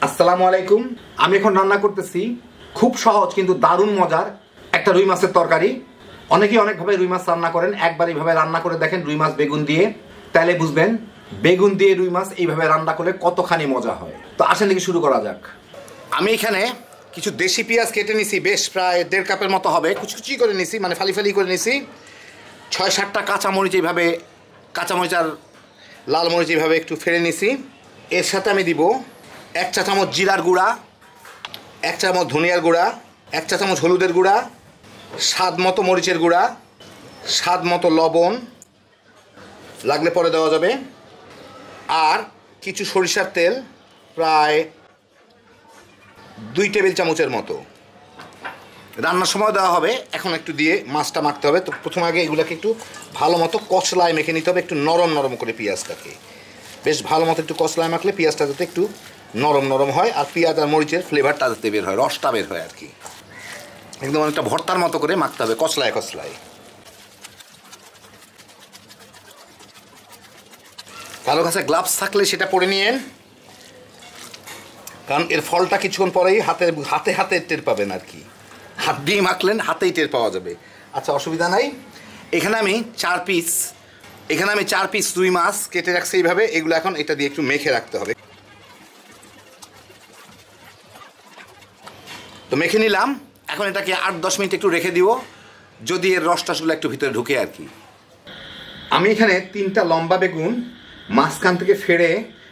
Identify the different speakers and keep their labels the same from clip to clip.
Speaker 1: আসসালামু আলাইকুম। আমি এখন রান্না করতেছি খুব সহজ কিন্তু দারুণ মজার একটা রুই মাছের তরকারি। অনেকেই অনেকভাবে রুই মাছ রান্না করেন, একবার এইভাবে রান্না করে দেখেন রুই মাছ বেগুন দিয়ে, তাহলে বুঝবেন বেগুন দিয়ে রুই মাছ এইভাবে রান্না করলে কতখানি মজা হয়। তো আসেন দেখি শুরু করা যাক। আমি এখানে কিছু দেশি পেঁয়াজ কেটে নিছি, বেশ প্রায় 1.5 কাপের মতো হবে, কুচকুচি করে নিছি, মানে ফালি ফালি করে নিছি। 6-7টা কাঁচামরিচ এইভাবে, কাঁচামরিচ আর লাল মরিচ এইভাবে একটু ফেলে নিছি। এর সাথে আমি দিব 1 চা চামচ জিরার গুঁড়া, 1 চামচ ধনিয়ার গুঁড়া, 1 চা চামচ হলুদের গুঁড়া, স্বাদ মতো মরিচের গুঁড়া, স্বাদ মতো লবণ, লাগলে পরে দেওয়া যাবে, আর কিছু সরিষার তেল প্রায় 2 টেবিল চামচের মতো। রান্নার সময় দেওয়া হবে। এখন একটু দিয়ে মাছটা মাখতে হবে। তো প্রথমে আগে এগুলোকে একটু ভালো মতো কচলায় মেখে নিতে হবে, একটু নরম নরম করে পেঁয়াজটাকে বেশ ভালো মতো একটু কচলায় মাখলে পেঁয়াজটা যাতে একটু নরম নরম হয়, আর পেঁয়াজ আর মরিচের ফ্লেভারটা যাতে বের হয়, রসটা বের হয় আর কি। একদম অনেকটা ভর্তার মতো করে মাখতে হবে কচলায় কচলায়। কারো কাছে গ্লাভস থাকলে সেটা পরে নিয়েন, কারণ এর ফলটা কিছুক্ষণ পরেই হাতে হাতে টের পাবেন আর কি। হাত দিয়ে মাখলেন হাতেই টের পাওয়া যাবে। আচ্ছা, অসুবিধা নাই। এখানে আমি 4 পিস রুই মাছ কেটে রাখছি এইভাবে। এগুলো এখন এটা দিয়ে একটু মেখে রাখতে হবে। তো মেখে নিলাম। এখন এটাকে 8-10 মিনিট একটু রেখে দিব, যদি এর রসটাসগুলো একটু ভিতরে ঢুকে আর কি। আমি এখানে 3টা লম্বা বেগুন মাঝখান থেকে ফেড়ে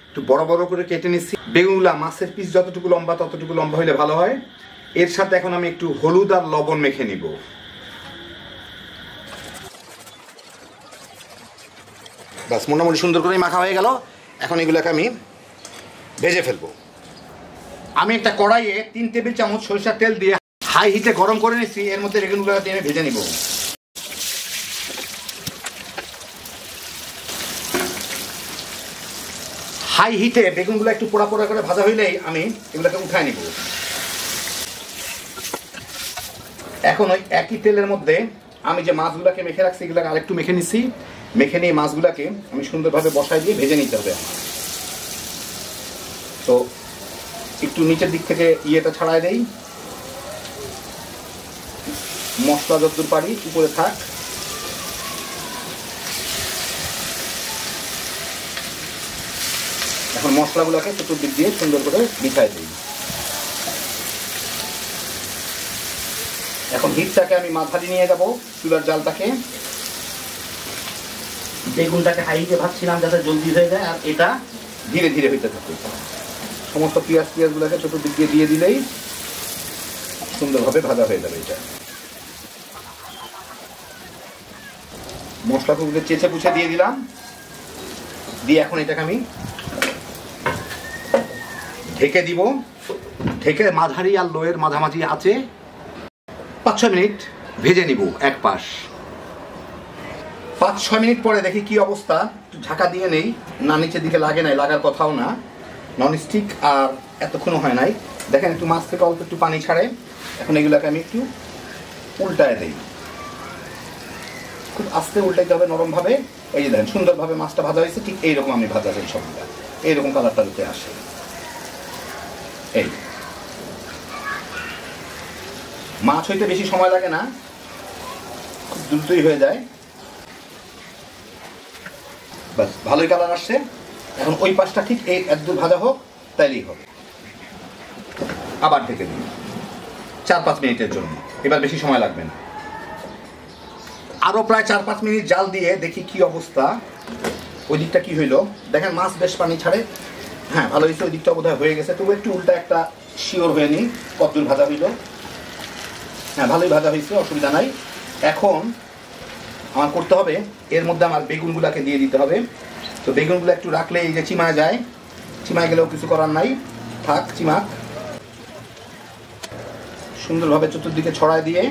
Speaker 1: একটু বড় বড় করে কেটে নিচ্ছি। বেগুনগুলা মাছের পিস যতটুকু লম্বা ততটুকু লম্বা হলে ভালো হয়। এর সাথে এখন আমি একটু হলুদ আর লবণ মেখে নিব। বাস, মোটামুটি সুন্দর করেই মাখা হয়ে গেল। এখন এগুলোকে আমি ভেজে ফেলবো। আমি একটা কড়াইয়ে 3 টেবিল চামচ সরিষার তেল দিয়ে হাই হিটে গরম করে নিচ্ছি। এর মধ্যে বেগুনগুলো দিয়ে আমি ভেজে নিব। হাই হিটে বেগুনগুলো একটু পোড়া পোড়া করে ভাজা হইলেই আমি এগুলোকে উঠায় নিব। এখন ওই একই তেলের মধ্যে আমি যে মাছগুলোকে মেখে রাখছি এগুলোকে আরেকটু মেখে নিচ্ছি। মেখে নিয়ে মাছগুলোকে আমি সুন্দরভাবে বসায় দিয়ে ভেজে নিতে হবে আমার। তো একটু নিচের দিক থেকে ইয়েটা ছাড়াই দেই, মশলা যতদূর পারি উপরে থাক। এখন মশলাগুলোকে চতুর্দিক দিয়ে সুন্দর করে বিছাই দিই। এখন হিটটাকে আমি মাঝারি নিয়ে যাব, চুলার জালটাকে। বেগুনটাকে হাইতে ভাজছিলাম যাতে জলদি হয়ে যায়, আর এটা ধীরে ধীরে হইতে থাকে। সমস্ত পেঁয়াজগুলোকে চতুর্দিক দিয়ে দিলেই সুন্দরভাবে ভাজা হয়ে যাবে। এটা মশলাগুলোকে চেঁচে পুছে দিয়ে দিলাম, দিয়ে এখন এটাকে আমি ঢেকে দিব। ঢেকে মাঝারি আর লোয়ের মাঝামাঝি আছে 5-6 মিনিট ভেজে নিব এক পাশ। 5-6 মিনিট পরে দেখি কি অবস্থা। একটু ঢাকা দিয়ে নেই, না নিচের দিকে লাগে নাই, লাগার কথাও না, ননস্টিক, আর এতক্ষণও হয় নাই। দেখেন একটু মাছ থেকে অল্প একটু পানি ছাড়ে। এখন এগুলোকে আমি একটু উল্টায় দিই, খুব আস্তে উল্টাইতে হবে নরমভাবে। এই যে দেখেন সুন্দরভাবে মাছটা ভাজা হয়েছে, ঠিক এইরকম আমি ভাজা চাই সবগুলা, এইরকম কালারটা দিতে আসে। এই মাছ হইতে বেশি সময় লাগে না, খুব দ্রুতই হয়ে যায়। বাস, ভালোই কালার আসছে। এখন ওই পাশটা ঠিক এই একদম ভাজা হোক, তাইলেই হবে। আবার ঢেকে দিন 4-5 মিনিটের জন্য, এবার বেশি সময় লাগবে না। আরও প্রায় 4-5 মিনিট জাল দিয়ে দেখি কি অবস্থা। ওই দিকটা কি হইলো দেখেন, মাছ বেশ পানি ছাড়ে। হ্যাঁ, ভালো হয়েছে, ওই দিকটা বোধহয় হয়ে গেছে। তবু একটু উল্টা একটা শিওর হয়ে নিই কতদূর ভাজা হইল। হ্যাঁ, ভালোই ভাজা হয়েছে, অসুবিধা নাই। এখন আমার করতে হবে, এর মধ্যে আমার বেগুনগুলোকে দিয়ে দিতে হবে। তো বেগুনগুলো একটু রাখলে এই যে চিমায় যায়, চিমায় গেলেও কিছু করার নাই, থাক চিমাক। সুন্দরভাবে চতুর্দিকে ছড়ায় দিয়ে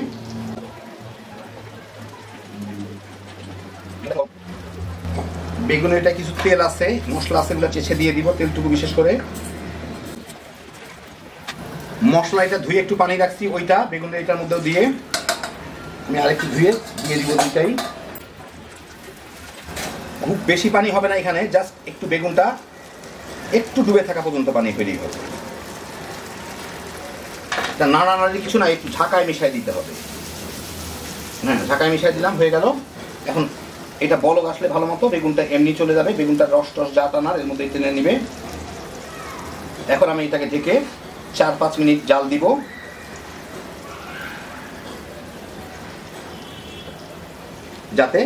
Speaker 1: বেগুনের এটা কিছু তেল আছে, মশলা আছে, এগুলো চেঁচে দিয়ে দিব, তেলটুকু বিশেষ করে। মশলা এটা ধুয়ে একটু পানি রাখছি, ওইটা বেগুনের এটার মধ্যেও দিয়ে আমি আরেকটু ধুয়ে দিয়ে দিব। দুইটাই খুব বেশি পানি হবে না এখানে, জাস্ট একটু বেগুনটা একটু ডুবে থাকা পর্যন্ত পানি ফেলেই হবে। নাড়ানাড়ি কিছু না, একটু ঝাঁকায় মিশাই দিতে হবে। হ্যাঁ, ঝাঁকায় মিশাই দিলাম, হয়ে গেল। এখন এটা বলক আসলে ভালো মতো বেগুনটা এমনি চলে যাবে, বেগুনটার রস টস যা টানার এর মধ্যে টেনে নিবে। এখন আমি এটাকে ঢেকে 4-5 মিনিট জাল দিব। যাতে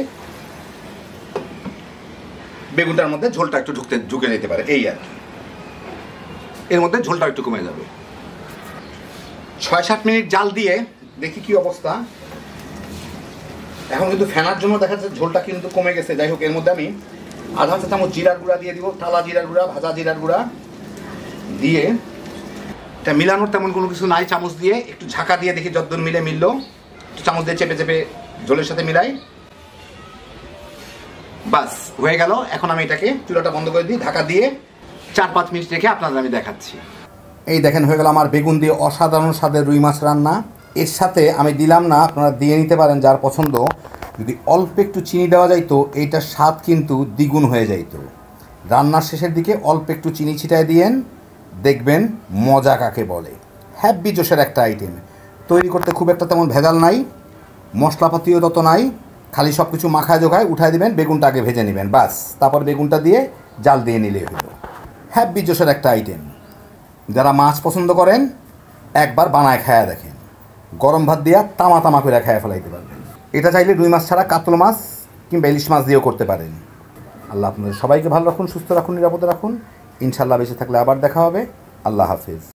Speaker 1: বেগুনটার মধ্যে ঝোলটা একটু ঢুকে নিতে পারে, এই আর কি। এর মধ্যে ঝোলটা একটু কমে যাবে। 6-7 মিনিট জাল দিয়ে দেখি কি অবস্থা। এখন কিন্তু ফেনার জন্য দেখা যাচ্ছে ঝোলটা কিন্তু কমে গেছে। যাই হোক, এর মধ্যে আমি আধা চা চামচ জিরার গুঁড়া দিয়ে দিব, টালা জিরার গুঁড়া, ভাজা জিরার গুঁড়া দিয়ে এটা মিলানোর তেমন কোনো কিছু নাই। চামচ দিয়ে একটু ঝাঁকা দিয়ে দেখি যতদূর মিললো, একটু চামচ দিয়ে চেপে চেপে ঝোলের সাথে মিলাই, বাস হয়ে গেল। এখন আমি এটাকে চুলাটা বন্ধ করে দিই, ঢাকা দিয়ে 4-5 মিনিট রেখে আপনাদের আমি দেখাচ্ছি। এই দেখেন, হয়ে গেল আমার বেগুন দিয়ে অসাধারণ স্বাদের রুই মাছ রান্না। এর সাথে আমি দিলাম না, আপনারা দিয়ে নিতে পারেন যার পছন্দ। যদি অল্প একটু চিনি দেওয়া যাইতো, এইটার স্বাদ কিন্তু দ্বিগুণ হয়ে যাইতো। রান্নার শেষের দিকে অল্প একটু চিনি ছিটায় দিয়েন, দেখবেন মজা কাকে বলে। হ্যাপি জোশের একটা আইটেম। তৈরি করতে খুব একটা তেমন ভেজাল নাই, মশলাপাতিও তত নাই, খালি সব কিছু মাখায় জোখায় উঠায় দিবেন, বেগুনটা আগে ভেজে নেবেন, বাস। তারপর বেগুনটা দিয়ে জাল দিয়ে নিলেই হলো। হ্যাপি জোশের একটা আইটেম। যারা মাছ পছন্দ করেন একবার বানায় খায়া দেখেন, গরম ভাত দিয়া তামা তামা করে খায়া ফেলাইতে পারবেন। এটা চাইলে রুই মাছ ছাড়া কাতল মাছ কিংবা ইলিশ মাছ দিয়েও করতে পারেন। আল্লাহ আপনাদের সবাইকে ভালো রাখুন, সুস্থ রাখুন, নিরাপদে রাখুন। ইনশাল্লাহ বেঁচে থাকলে আবার দেখা হবে। আল্লাহ হাফিজ।